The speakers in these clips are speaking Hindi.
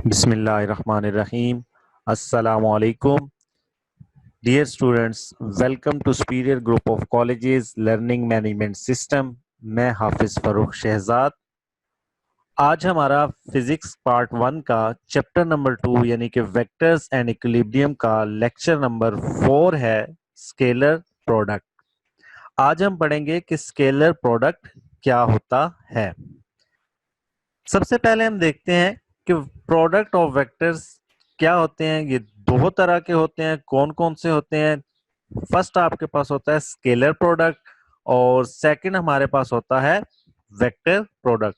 Bismillahirrahmanirrahim. Assalamualaikum. Dear students, welcome to Superior Group of Colleges Learning Management System. मैं हाफिज फरूख शहजाद। आज हमारा फिजिक्स पार्ट 1 का चैप्टर नंबर 2 यानी कि वेक्टर्स एंड इक्विलिब्रियम का लेक्चर नंबर 4 है स्केलर प्रोडक्ट। आज हम पढ़ेंगे कि स्केलर प्रोडक्ट क्या होता है। सबसे पहले हम देखते हैं कि प्रोडक्ट ऑफ वेक्टर्स क्या होते हैं। ये दो तरह के होते हैं। कौन कौन से होते हैं? फर्स्ट आपके पास होता है स्केलर प्रोडक्ट और सेकंड हमारे पास होता है वेक्टर प्रोडक्ट।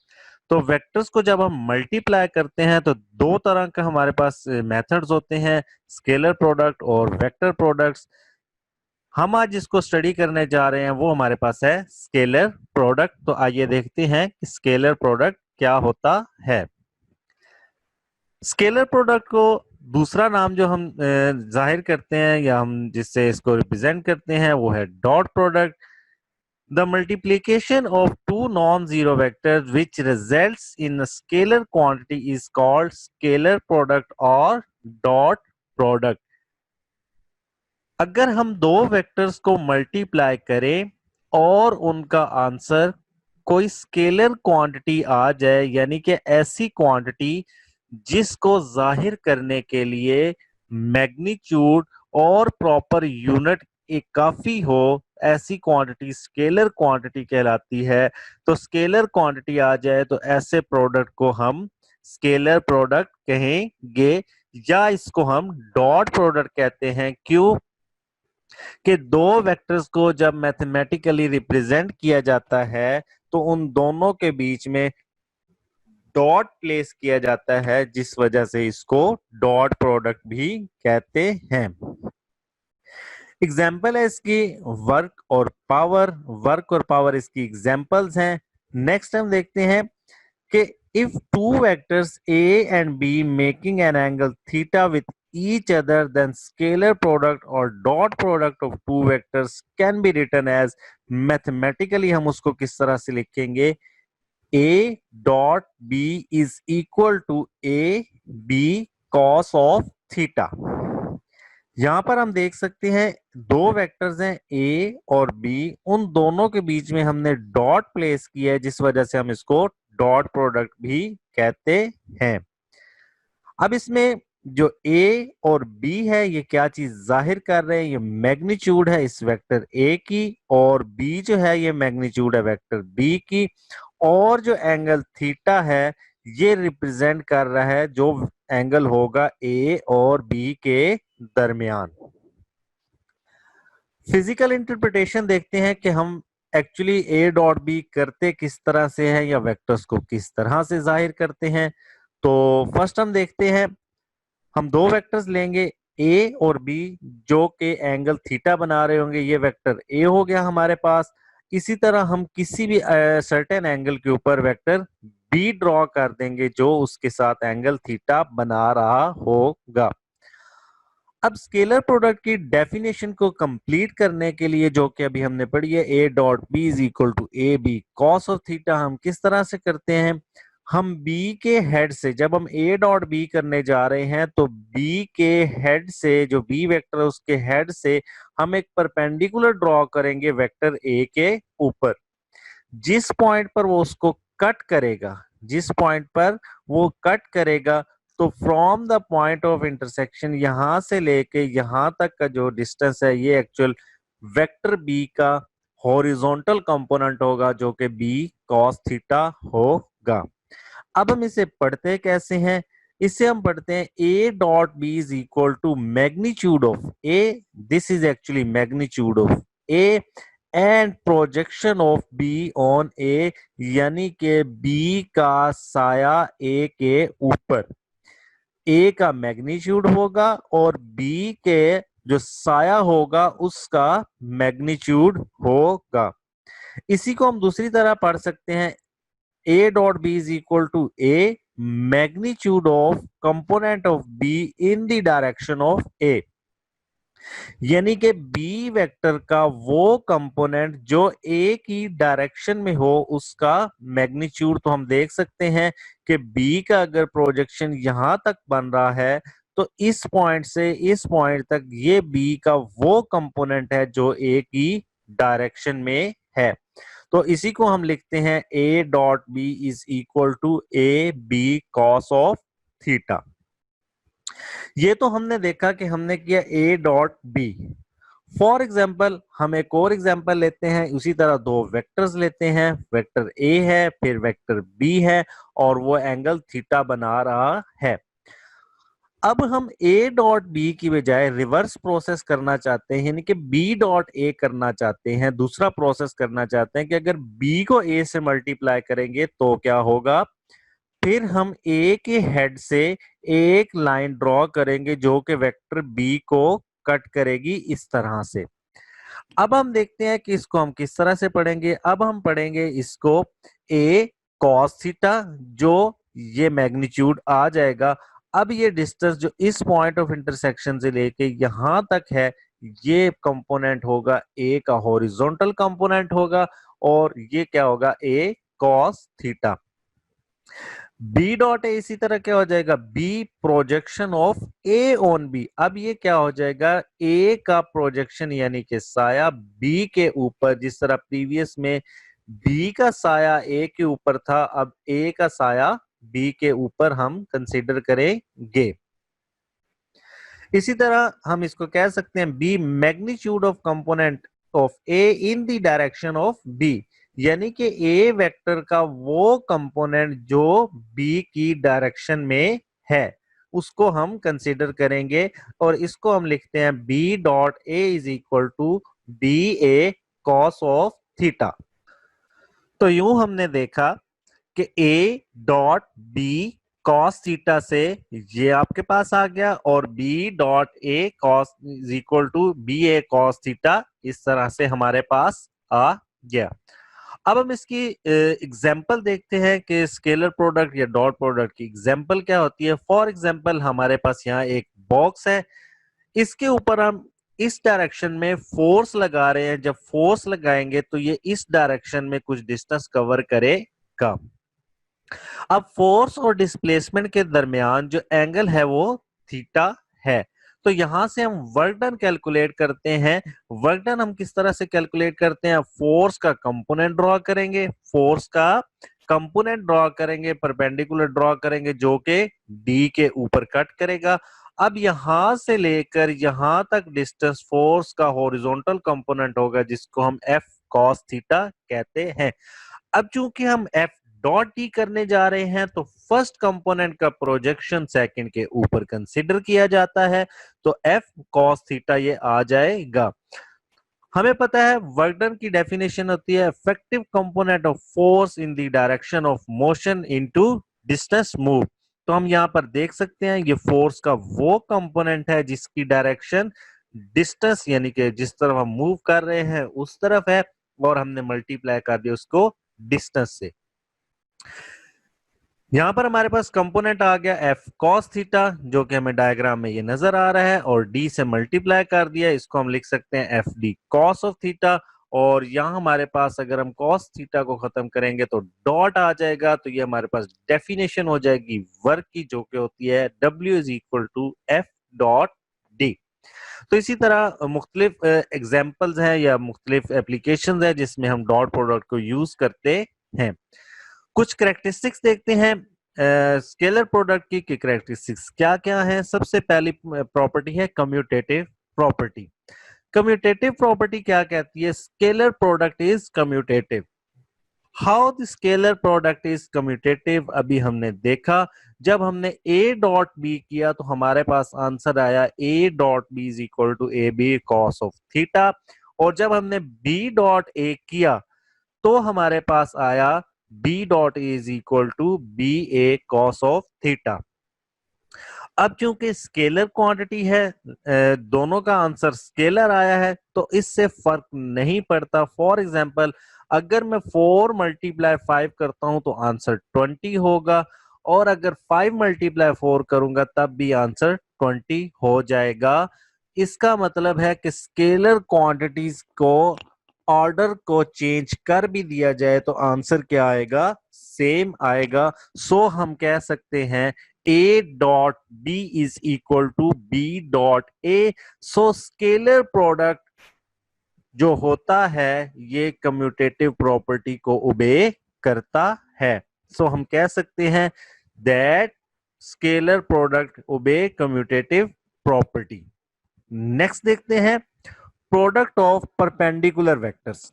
तो वेक्टर्स को जब हम मल्टीप्लाई करते हैं तो दो तरह का हमारे पास मेथड्स होते हैं, स्केलर प्रोडक्ट और वेक्टर प्रोडक्ट्स। हम आज जिसको स्टडी करने जा रहे हैं वो हमारे पास है स्केलर प्रोडक्ट। तो आइए देखते हैं कि स्केलर प्रोडक्ट क्या होता है। स्केलर प्रोडक्ट को दूसरा नाम जो हम जाहिर करते हैं या हम जिससे इसको रिप्रेजेंट करते हैं वो है dot product. The multiplication of two non zero vectors which results in a scalar quantity is called scalar product और डॉट प्रोडक्ट। अगर हम दो वेक्टर्स को मल्टीप्लाई करें और उनका आंसर कोई स्केलर क्वांटिटी आ जाए, यानी कि ऐसी क्वांटिटी जिसको जाहिर करने के लिए मैग्नीट्यूड और प्रॉपर यूनिट एक काफी हो, ऐसी क्वांटिटी स्केलर क्वांटिटी कहलाती है। तो स्केलर क्वांटिटी आ जाए तो ऐसे प्रोडक्ट को हम स्केलर प्रोडक्ट कहेंगे या इसको हम डॉट प्रोडक्ट कहते हैं। क्यों कि दो वेक्टर्स को जब मैथमेटिकली रिप्रेजेंट किया जाता है तो उन दोनों के बीच में डॉट प्लेस किया जाता है, जिस वजह से इसको डॉट प्रोडक्ट भी कहते हैं। एग्जाम्पल है इसकी वर्क और पावर। वर्क और पावर इसकी एग्जाम्पल्स हैं। नेक्स्ट हम देखते हैं कि if two vectors A and B making an angle theta with each other, then scalar product or dot product of two vectors can be written as, mathematically हम उसको किस तरह से लिखेंगे, A dot B is equal to A B cos of theta। यहां पर हम देख सकते हैं दो वेक्टर्स हैं A और B, उन दोनों के बीच में हमने डॉट प्लेस किया है, जिस वजह से हम इसको डॉट प्रोडक्ट भी कहते हैं। अब इसमें जो A और B है ये क्या चीज जाहिर कर रहे हैं, ये मैग्नीट्यूड है इस वेक्टर A की और B जो है ये मैग्नीट्यूड है वेक्टर B की। और जो एंगल थीटा है ये रिप्रेजेंट कर रहा है जो एंगल होगा A और B के दरमियान। फिजिकल इंटरप्रिटेशन देखते हैं कि हम एक्चुअली ए डॉट बी करते किस तरह से हैं या वेक्टर्स को किस तरह से जाहिर करते हैं। तो फर्स्ट हम देखते हैं, हम दो वेक्टर्स लेंगे ए और बी जो के एंगल थीटा बना रहे होंगे। ये वेक्टर ए हो गया हमारे पास। इसी तरह हम किसी भी सर्टेन एंगल के ऊपर वेक्टर बी ड्रॉ कर देंगे जो उसके साथ एंगल थीटा बना रहा होगा। अब स्केलर प्रोडक्ट की डेफिनेशन को कंप्लीट करने के लिए जो कि अभी हमने पढ़ी है, A dot B is equal to A B cos of theta, हम किस तरह से करते हैं, हम बी के हेड से जब हम ए डॉट बी करने जा रहे हैं तो बी के हेड से जो बी वेक्टर है उसके हेड से हम एक परपेंडिकुलर ड्रॉ करेंगे वेक्टर ए के ऊपर। जिस पॉइंट पर वो उसको कट करेगा, जिस पॉइंट पर वो कट करेगा, तो from the point of intersection यहां से लेके यहां तक का जो डिस्टेंस है ये एक्चुअल वेक्टर बी का हॉरिजॉन्टल कंपोनेंट होगा जो कि बी कॉस थीटा होगा। अब हम इसे पढ़ते कैसे हैं, इसे हम पढ़ते हैं A dot B is equal to magnitude of A, this is actually magnitude of A and projection of B on A, यानी कि बी का साया ए के ऊपर। ए का मैग्नीट्यूड होगा और बी के जो साया होगा उसका मैग्नीट्यूड होगा। इसी को हम दूसरी तरह पढ़ सकते हैं, A dot B is equal to A magnitude of component of B in the direction of A. यानी कि बी वेक्टर का वो कंपोनेंट जो ए की डायरेक्शन में हो उसका मैग्नीट्यूड। तो हम देख सकते हैं कि बी का अगर प्रोजेक्शन यहां तक बन रहा है तो इस पॉइंट से इस पॉइंट तक ये बी का वो कंपोनेंट है जो ए की डायरेक्शन में है। तो इसी को हम लिखते हैं A dot B is equal to A B cos of theta. ये तो हमने देखा कि हमने किया A dot B. For example हम एक और एग्जाम्पल लेते हैं, उसी तरह दो वेक्टर्स लेते हैं, वेक्टर ए है फिर वेक्टर बी है और वो एंगल थीटा बना रहा है। अब हम ए डॉट बी की बजाय रिवर्स प्रोसेस करना चाहते हैं, यानी कि बी डॉट ए करना चाहते हैं, दूसरा प्रोसेस करना चाहते हैं कि अगर बी को ए से मल्टीप्लाई करेंगे तो क्या होगा। फिर हम ए के हेड से एक लाइन ड्रॉ करेंगे जो कि वेक्टर बी को कट करेगी इस तरह से। अब हम देखते हैं कि इसको हम किस तरह से पढ़ेंगे। अब हम पढ़ेंगे इसको ए कॉस थीटा, जो ये मैग्नीट्यूड आ जाएगा। अब ये डिस्टेंस जो इस पॉइंट ऑफ इंटरसेक्शन से लेके यहां तक है, ये कंपोनेंट होगा ए का हॉरिजॉन्टल कंपोनेंट होगा और ये क्या होगा A cos theta. B dot A इसी तरह क्या हो जाएगा B projection of A on B. अब ये क्या हो जाएगा ए का प्रोजेक्शन यानी कि साया बी के ऊपर। जिस तरह प्रीवियस में बी का साया ए के ऊपर था, अब ए का साया बी के ऊपर हम कंसीडर करेंगे। इसी तरह हम इसको कह सकते हैं B magnitude of component of A in the direction of B, यानी कि ए वेक्टर का वो कंपोनेंट जो बी की डायरेक्शन में है उसको हम कंसीडर करेंगे और इसको हम लिखते हैं B dot A is equal to B A cos of theta. तो यूं हमने देखा कि A dot B cos theta से ये आपके पास आ गया और B dot A cos is equal to B A cos theta इस तरह से हमारे पास आ गया। अब हम इसकी एग्जाम्पल देखते हैं कि स्केलर प्रोडक्ट या डॉट प्रोडक्ट की एग्जाम्पल क्या होती है। फॉर एग्जाम्पल हमारे पास यहाँ एक बॉक्स है, इसके ऊपर हम इस डायरेक्शन में फोर्स लगा रहे हैं। जब फोर्स लगाएंगे तो ये इस डायरेक्शन में कुछ डिस्टेंस कवर करेगा। अब फोर्स और डिस्प्लेसमेंट के दरमियान जो एंगल है वो थीटा है। तो यहां से हम वर्क डन कैलकुलेट करते हैं। वर्क डन हम किस तरह से कैलकुलेट करते हैं, फोर्स का कंपोनेंट ड्रॉ करेंगे, फोर्स का कंपोनेंट ड्रॉ करेंगे, परपेंडिकुलर ड्रॉ करेंगे जो कि डी के ऊपर कट करेगा। अब यहां से लेकर यहां तक डिस्टेंस फोर्स का हॉरिजॉन्टल कंपोनेंट होगा जिसको हम एफ कॉस थीटा कहते हैं। अब चूंकि हम एफ डॉट डी करने जा रहे हैं तो फर्स्ट कंपोनेंट का प्रोजेक्शन सेकंड के ऊपर कंसीडर किया जाता है, तो एफ कॉस थीटा ये आ जाएगा। हमें पता है वर्क डन की डेफिनेशन होती है effective component of force in the direction of motion into distance move. तो हम यहाँ पर देख सकते हैं ये फोर्स का वो कंपोनेंट है जिसकी डायरेक्शन डिस्टेंस यानी कि जिस तरफ हम मूव कर रहे हैं उस तरफ है और हमने मल्टीप्लाई कर दिया उसको डिस्टेंस से। यहां पर हमारे पास कंपोनेंट आ गया एफ कॉस थीटा जो कि हमें डायग्राम में ये नजर आ रहा है और डी से मल्टीप्लाई कर दिया, इसको हम लिख सकते हैं F D cos of theta. और यहाँ हमारे पास अगर हम कॉस थीटा को खत्म करेंगे तो डॉट आ जाएगा। तो ये हमारे पास डेफिनेशन हो जाएगी वर्क की जो कि होती है W is equal to F dot D. तो इसी तरह मुख्तलिफ एग्जाम्पल्स हैं या मुख्तलिफ एप्लीकेशन है जिसमें हम डॉट प्रोडक्ट को यूज करते हैं। कुछ करेक्टरिस्टिक्स देखते हैं स्केलर प्रोडक्ट की करेक्टरिस्टिक्स क्या क्या है। सबसे पहली प्रॉपर्टी है कम्यूटेटिव प्रॉपर्टी। कम्यूटेटिव प्रॉपर्टी क्या कहती है, scalar product is commutative. How the scalar product is commutative अभी हमने देखा। जब हमने ए डॉट बी किया तो हमारे पास आंसर आया A dot B is equal to A B cos of theta, और जब हमने बी डॉट ए किया तो हमारे पास आया B dot A is equal to B A cos of theta. अब चूंकि स्केलर क्वांटिटी है, दोनों का आंसर स्केलर आया है तो इससे फर्क नहीं पड़ता। फॉर एग्जांपल अगर मैं 4 मल्टीप्लाई 5 करता हूं तो आंसर 20 होगा और अगर 5 मल्टीप्लाई 4 करूंगा तब भी आंसर 20 हो जाएगा। इसका मतलब है कि स्केलर क्वांटिटीज को ऑर्डर को चेंज कर भी दिया जाए तो आंसर क्या आएगा, सेम आएगा। सो हम कह सकते हैं A dot B is equal to B dot A। So scalar product जो होता है ये कम्यूटेटिव प्रॉपर्टी को ओबे करता है। सो हम कह सकते हैं that scalar product obey commutative property. Next देखते हैं प्रोडक्ट ऑफ परपेंडिकुलर वेक्टर्स,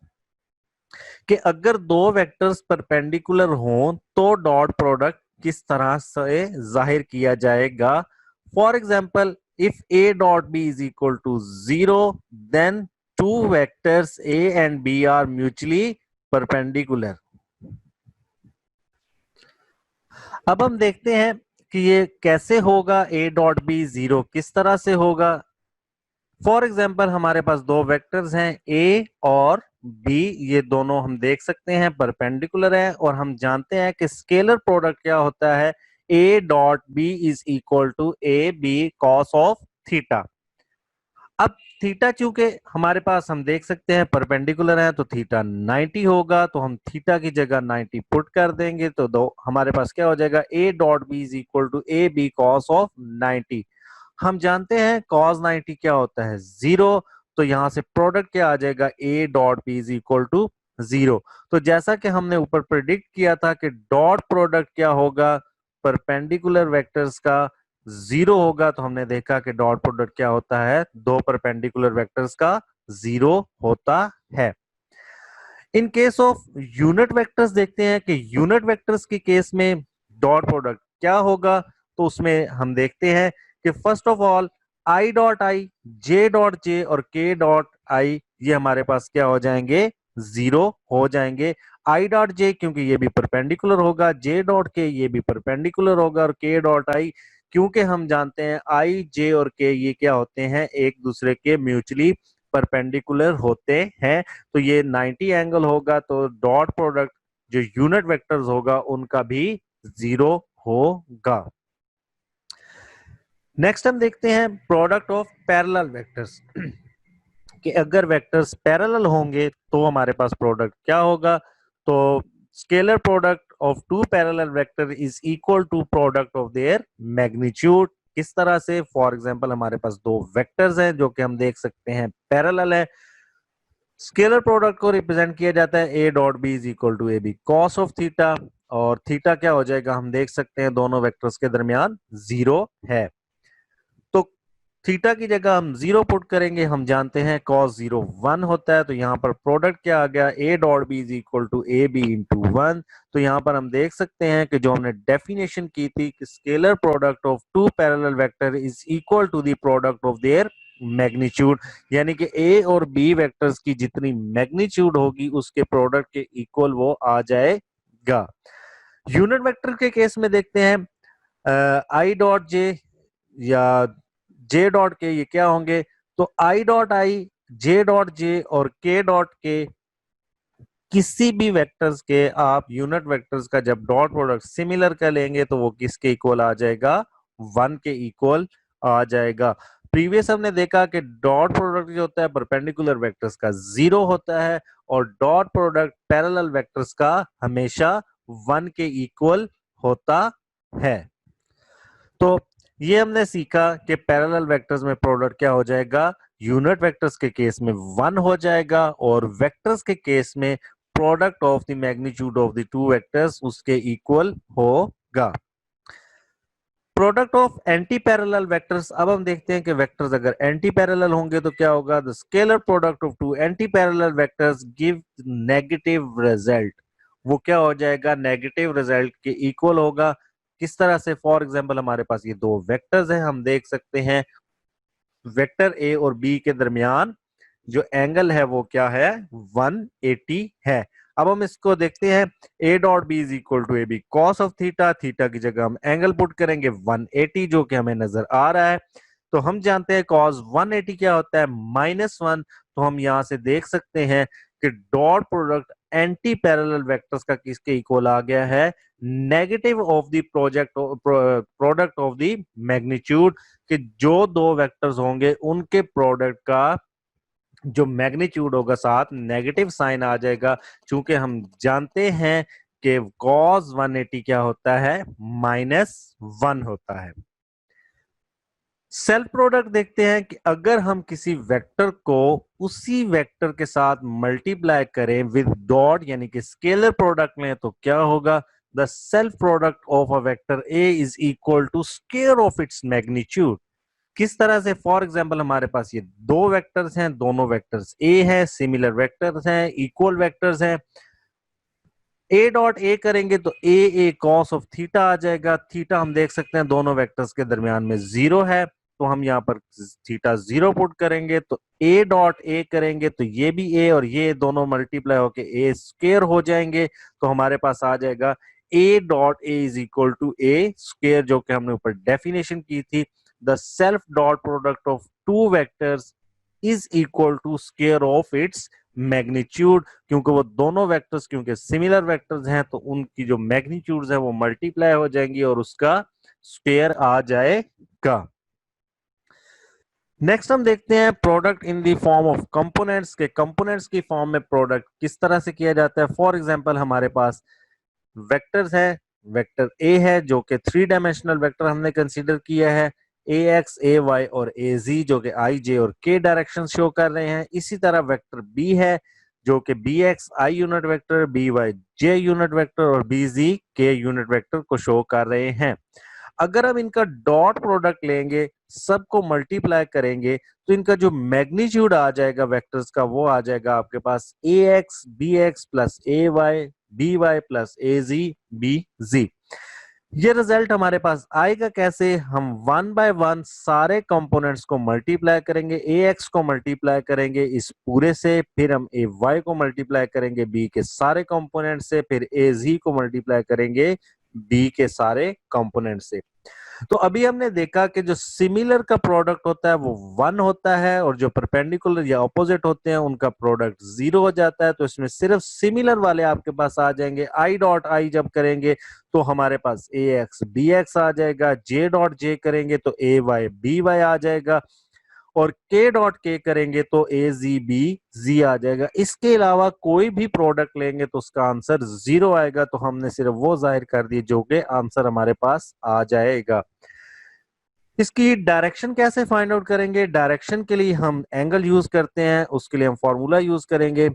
कि अगर दो वेक्टर्स परपेंडिकुलर हों तो डॉट प्रोडक्ट किस तरह से जाहिर किया जाएगा। For example if A dot B is equal to 0 then two vectors A and B are mutually perpendicular. अब हम देखते हैं कि ये कैसे होगा, ए डॉट बी 0 किस तरह से होगा। फॉर एग्जाम्पल हमारे पास दो वेक्टर्स हैं ए और बी, ये दोनों हम देख सकते हैं परपेंडिकुलर है और हम जानते हैं कि स्केलर प्रोडक्ट क्या होता है, A dot B is equal to A B cos of theta. अब थीटा चूंकि हमारे पास हम देख सकते हैं परपेंडिकुलर है तो थीटा 90 होगा, तो हम थीटा की जगह 90 पुट कर देंगे तो दो हमारे पास क्या हो जाएगा, A dot B is equal to A B cos of 90। हम जानते हैं cos 90 क्या होता है, 0। तो यहां से प्रोडक्ट क्या आ जाएगा, a dot B is equal to 0। तो जैसा कि हमने ऊपर प्रिडिक्ट किया था कि डॉट प्रोडक्ट क्या होगा, परपेंडिकुलर वेक्टर्स का 0 होगा, तो हमने देखा कि डॉट प्रोडक्ट क्या होता है, दो परपेंडिकुलर वेक्टर्स का 0 होता है। In case of unit vectors देखते हैं कि यूनिट वेक्टर्स के केस में डॉट प्रोडक्ट क्या होगा। तो उसमें हम देखते हैं कि first of all I dot I, J dot J और के डॉट आई ये हमारे पास क्या हो जाएंगे, 0 हो जाएंगे। आई डॉट जे क्योंकि ये भी परपेंडिकुलर होगा, जे डॉट के ये भी परपेंडिकुलर होगा और के डॉट आई क्योंकि हम जानते हैं आई जे और के ये क्या होते हैं, एक दूसरे के म्यूचुअली परपेंडिकुलर होते हैं। तो ये 90 एंगल होगा, तो डॉट प्रोडक्ट जो यूनिट वेक्टर्स होगा उनका भी 0 होगा। नेक्स्ट हम देखते हैं प्रोडक्ट ऑफ पैरेलल वेक्टर्स, कि अगर वेक्टर्स पैरेलल होंगे तो हमारे पास प्रोडक्ट क्या होगा। तो scalar product of two parallel vector is equal to product of their magnitude. किस तरह से, फॉर एग्जांपल हमारे पास दो वेक्टर्स हैं जो कि हम देख सकते हैं पैरेलल है, स्केलर प्रोडक्ट को रिप्रेजेंट किया जाता है A dot B is equal to A B cos of theta, और थीटा क्या हो जाएगा, हम देख सकते हैं दोनों वेक्टर्स के दरमियान 0 है। तो थीटा की जगह हम 0 पुट करेंगे, हम जानते हैं cos 0 1 होता है, तो यहाँ पर प्रोडक्ट क्या आ गया, A dot B is equal to A B into 1। तो यहाँ पर हम देख सकते हैं कि जो हमने डेफिनेशन की थी कि scalar product of two parallel vector is equal to the product of their magnitude, यानी कि ए और बी वेक्टर्स की जितनी मैग्नीट्यूड होगी उसके प्रोडक्ट के इक्वल वो आ जाएगा। यूनिट वेक्टर के केस में देखते हैं आई डॉट जे या जे डॉट के ये क्या होंगे, तो I dot I, J dot J और के डॉट के किसी भी वेक्टर्स के आप यूनिट वेक्टर्स का जब डॉट प्रोडक्ट सिमिलर का लेंगे तो वो किसके इक्वल आ जाएगा, 1 के इक्वल आ जाएगा। प्रीवियस हमने देखा कि डॉट प्रोडक्ट जो होता है परपेंडिकुलर वेक्टर्स का 0 होता है और डॉट प्रोडक्ट पैरेलल वेक्टर्स का हमेशा 1 के इक्वल होता है। तो ये हमने सीखा कि पैरेलल वेक्टर्स में प्रोडक्ट क्या हो जाएगा, यूनिट वेक्टर्स के केस में 1 हो जाएगा और वेक्टर्स के केस में product of the magnitude of the two vectors उसके इक्वल होगा। Product of anti parallel vectors, अब हम देखते हैं कि वेक्टर्स अगर एंटी पैरेलल होंगे तो क्या होगा, the scalar product of two anti parallel vectors give negative result. वो क्या हो जाएगा, नेगेटिव रिजल्ट के इक्वल होगा। किस तरह से, फॉर एग्जांपल हमारे पास ये दो वेक्टर्स हैं, हम देख सकते हैं वेक्टर ए और बी के दरमियान जो एंगल है वो क्या है, 180 है। अब हम इसको देखते हैं, A dot B is equal to A B cos of theta, theta की जगह हम एंगल पुट करेंगे 180 जो कि हमें नजर आ रहा है। तो हम जानते हैं cos 180 क्या होता है, -1। तो हम यहां से देख सकते हैं कि dot product anti parallel vectors का किसके इक्वल आ गया है, negative of the product of the magnitude, कि जो दो वेक्टर्स होंगे उनके प्रोडक्ट का जो मैग्नीट्यूड होगा साथ नेगेटिव साइन आ जाएगा, क्योंकि हम जानते हैं कि cos 180 क्या होता है, -1 होता है। सेल्फ प्रोडक्ट देखते हैं कि अगर हम किसी वेक्टर को उसी वेक्टर के साथ मल्टीप्लाई करें विद डॉट यानी कि स्केलर प्रोडक्ट लें तो क्या होगा, the self product of a vector A is equal to square of its magnitude. किस तरह से, फॉर एग्जाम्पल हमारे पास ये दो वेक्टर्स हैं, दोनों वेक्टर्स ए है, सिमिलर वेक्टर्स हैं, इक्वल वेक्टर्स हैं। ए डॉट ए करेंगे तो ए कॉस ऑफ थीटा आ जाएगा। थीटा हम देख सकते हैं दोनों वेक्टर्स के दरमियान में 0 है, तो हम यहाँ पर थीटा 0 पुट करेंगे। तो ए डॉट ए करेंगे तो ये भी ए और ये दोनों मल्टीप्लाई होके ए स्क्वायर हो जाएंगे, तो हमारे पास आ जाएगा A dot A is equal to A square, जो कि हमने ऊपर डेफिनेशन की थी। The self dot product of two vectors is equal to square of its magnitude, क्योंकि वो दोनों वेक्टर्स क्योंकि सिमिलर वेक्टर्स हैं तो उनकी जो मैग्नीट्यूड्स है वो मल्टीप्लाई हो जाएंगी और उसका स्क्वायर आ जाएगा। नेक्स्ट हम देखते हैं product in the form of components के कंपोनेंट्स की फॉर्म में प्रोडक्ट किस तरह से किया जाता है। फॉर एग्जांपल हमारे पास वेक्टर्स है, वेक्टर ए है जो कि 3 डायमेंशनल वेक्टर हमने कंसीडर किया है, ए एक्स ए वाई और ए जी जो कि आई जे और के डायरेक्शन शो कर रहे हैं। इसी तरह वेक्टर बी है जो कि B X I unit vector, B Y J unit vector और B Z K unit vector को शो कर रहे हैं। अगर हम इनका डॉट प्रोडक्ट लेंगे, सबको मल्टीप्लाई करेंगे, तो इनका जो मैग्नीट्यूड आ जाएगा वेक्टर्स का वो आ जाएगा आपके पास ए X B X plus A Y B Y plus A Z B जी। ये रिजल्ट हमारे पास आएगा कैसे, हम वन बाय वन सारे कंपोनेंट्स को मल्टीप्लाई करेंगे, ए एक्स को मल्टीप्लाई करेंगे इस पूरे से, फिर हम ए वाई को मल्टीप्लाई करेंगे बी के सारे कंपोनेंट से, फिर ए जी को मल्टीप्लाई करेंगे बी के सारे कंपोनेंट से। तो अभी हमने देखा कि जो सिमिलर का प्रोडक्ट होता है वो 1 होता है और जो परपेंडिकुलर या ऑपोजिट होते हैं उनका प्रोडक्ट 0 हो जाता है। तो इसमें सिर्फ सिमिलर वाले आपके पास आ जाएंगे। आई डॉट आई जब करेंगे तो हमारे पास ए एक्स बी एक्स आ जाएगा, जे डॉट जे करेंगे तो ए वाई बी वाई आ जाएगा, और के डॉट के करेंगे तो ए जी बी जी आ जाएगा। इसके अलावा कोई भी प्रोडक्ट लेंगे तो उसका आंसर 0 आएगा। तो हमने सिर्फ वो जाहिर कर दिए जो कि आंसर हमारे पास आ जाएगा। इसकी डायरेक्शन कैसे फाइंड आउट करेंगे, डायरेक्शन के लिए हम एंगल यूज करते हैं, उसके लिए हम फॉर्मूला यूज करेंगे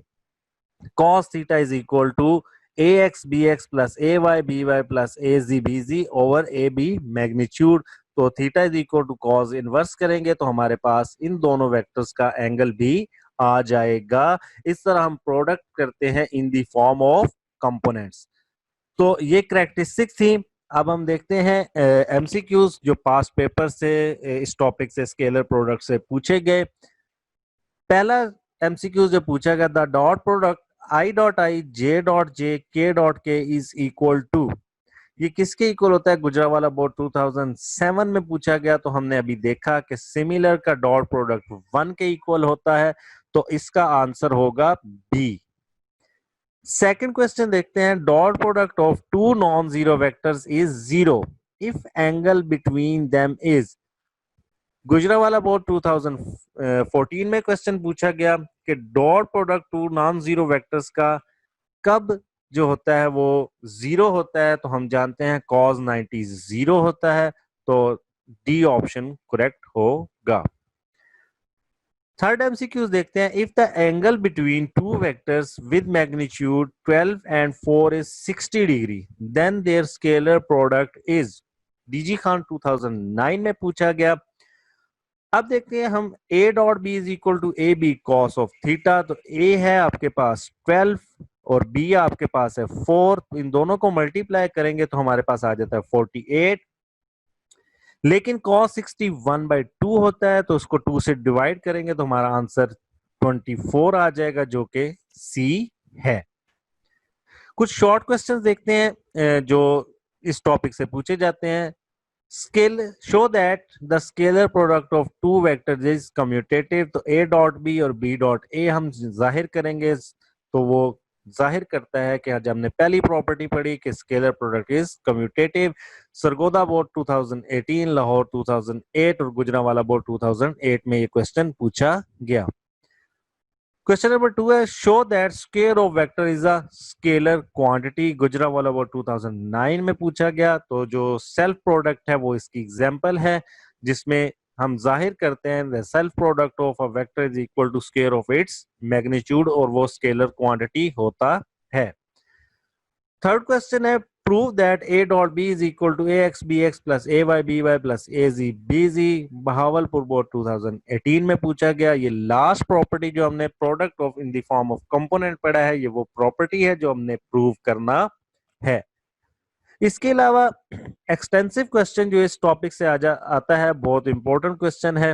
cos theta is equal to A X B X plus A Y B Y plus A Z B Z over A B magnitude. तो theta is equal to cos inverse करेंगे तो हमारे पास इन दोनों वेक्टर्स का एंगल भी आ जाएगा। इस तरह हम प्रोडक्ट करते हैं इन द फॉर्म ऑफ कंपोनेंट्स। तो ये कैरेक्टरिस्टिक्स थी। अब हम देखते हैं एमसीक्यूज जो पास्ट पेपर से इस टॉपिक से स्केलर प्रोडक्ट से पूछे गए। पहला एमसीक्यू जो पूछा गया, the dot product I dot I J dot J के डॉट के इज इक्वल टू, ये किसके इक्वल होता है। गुजरावाला बोर्ड 2007 में पूछा गया। तो हमने अभी देखा कि सिमिलर का डॉट प्रोडक्ट 1 के इक्वल होता है, तो इसका आंसर होगा बी। सेकंड क्वेश्चन देखते हैं, dot product of two non zero vectors is 0 if angle between them is. Gujranwala board 2014 में क्वेश्चन पूछा गया कि dot product two non zero vectors का कब जो होता है वो 0 होता है। तो हम जानते हैं cos 90 0 होता है, तो डी ऑप्शन करेक्ट होगा। थर्ड एमसीक्यूज देखते हैं, if the angle between two vectors with magnitude 12 and 4 is 60 degree then their scalar product is. DG Khan 2009 में पूछा गया। अब देखते हैं हम a dot B is equal to A B cos of theta. तो a है आपके पास 12 और b आपके पास है 4, तो इन दोनों को मल्टीप्लाई करेंगे तो हमारे पास आ जाता है 48। लेकिन cos 60 1/2 होता है, तो उसको 2 से डिवाइड करेंगे तो हमारा आंसर 24 आ जाएगा, जो कि C है। कुछ शॉर्ट क्वेश्चंस देखते हैं जो इस टॉपिक से पूछे जाते हैं। Scale show that the scalar product of two vectors is commutative. तो a डॉट बी और b डॉट a हम जाहिर करेंगे तो वो जाहिर करता है कि आज हमने पहली प्रॉपर्टी पढ़ी कि scalar product is commutative. Sargodha board 2018, Lahore 2008 और गुजरांवाला बोर्ड 2008 में ये क्वेश्चन पूछा गया। क्वेश्चन नंबर 2 है show that square of vector is a scalar quantity. Gujranwala board 2009 में पूछा गया। तो जो सेल्फ प्रोडक्ट है वो इसकी एग्जांपल है, जिसमें हम जाहिर करते हैं the self product of a vector is equal to square of its magnitude, और वो स्केलर क्वांटिटी होता है। थर्ड क्वेश्चन है prove that a dot b is equal to ax bx plus ay by plus az bz। Bahawalpur board 2018 में पूछा गया। ये लास्ट प्रॉपर्टी जो हमने product of in the form of component पढ़ा है, ये वो प्रॉपर्टी है जो हमने प्रूव करना है। इसके अलावा एक्सटेंसिव क्वेश्चन जो इस टॉपिक से आता है, बहुत इंपॉर्टेंट क्वेश्चन है,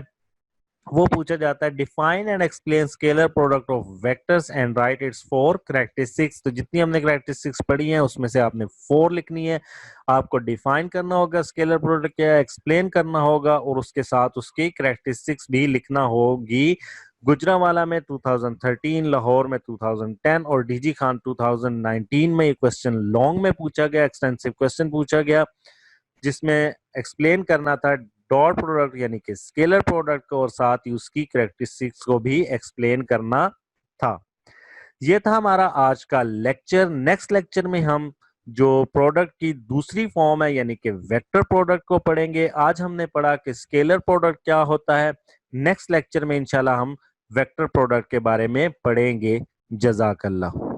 वो पूछा जाता है define and explain scalar product of vectors and right it's 4 characteristics. तो जितनी हमने कैरेक्टरिस्टिक्स पढ़ी हैं उसमें से आपने 4 लिखनी है। आपको डिफाइन करना होगा स्केलर प्रोडक्ट क्या है, एक्सप्लेन करना होगा और उसके साथ उसकी कैरेक्टरिस्टिक्स भी लिखना होगी। गुजरांवाला में 2013, लाहौर में 2010 और डीजी खान 2019 में ये क्वेश्चन लॉन्ग में पूछा गया, एक्सटेंसिव क्वेश्चन पूछा गया, जिसमें एक्सप्लेन करना था डॉट प्रोडक्ट यानी कि स्केलर प्रोडक्ट को और साथ ही उसकी कैरेक्टरिस्टिक्स को भी एक्सप्लेन करना था। ये था हमारा आज का लेक्चर। नेक्स्ट लेक्चर में हम जो प्रोडक्ट की दूसरी फॉर्म है यानी कि वेक्टर प्रोडक्ट को पढ़ेंगे। आज हमने पढ़ा कि स्केलर प्रोडक्ट क्या होता है। नेक्स्ट लेक्चर में इंशाल्लाह हम वेक्टर प्रोडक्ट के बारे में पढ़ेंगे। जज़ाकल्लाह।